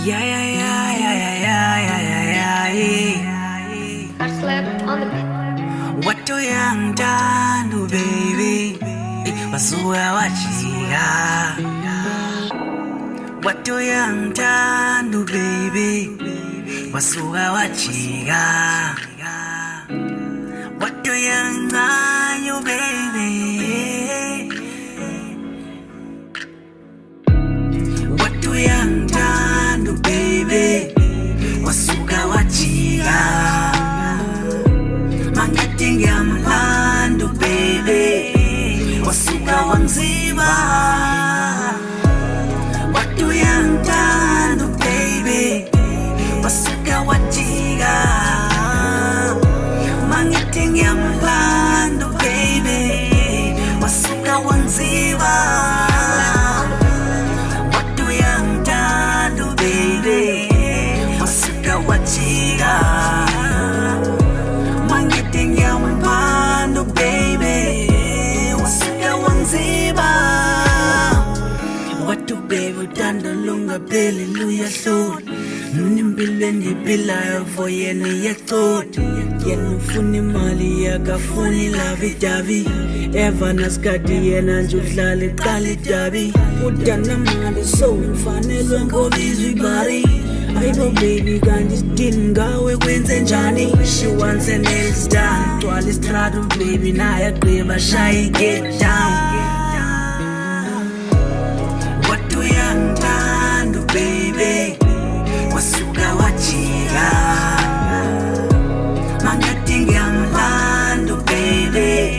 Yeah, yeah, yeah, yeah, yeah, yeah, yeah, yeah, yeah. I slept on the bed. What do you do, baby? Wasuka wachika. What do you do, baby? Wasuka wachika. What do you do, baby? What do you do, baby? Wasuka wachika. Mangatinga mlando, baby. Wasuka wanziba. What do you do, baby? Wasuka wachika. Mangatinga mlando, baby. Wasuka wanziba. What do you do, baby? Wasuka wachika. What do baby dando lunga belly luya thought Nimbile ni bila for yeni ya thought Yenu funi mali ya kafuni lavi davi Eva naskati yena njudlali kali davi Udana mali so mfanelwe ngobizwi bari I know baby ganji dingawe kwenze njani She wants her nails done Twali straddle baby na ya greba shy get down What do you do, baby? Wasuka wachika. Mangatinga mlando, baby.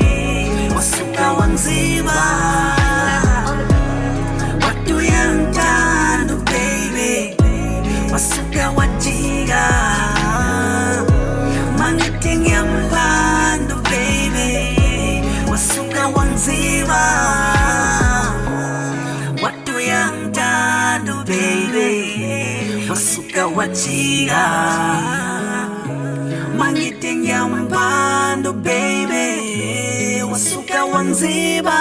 Wasuka wanziba. What do you do, baby? Wasuka wachika. Mangatinga mlando, baby. Wasuka wanziba. What do you do, baby? Wasuka wachika. Mangitinga mbando, baby. Wasuka wanziba.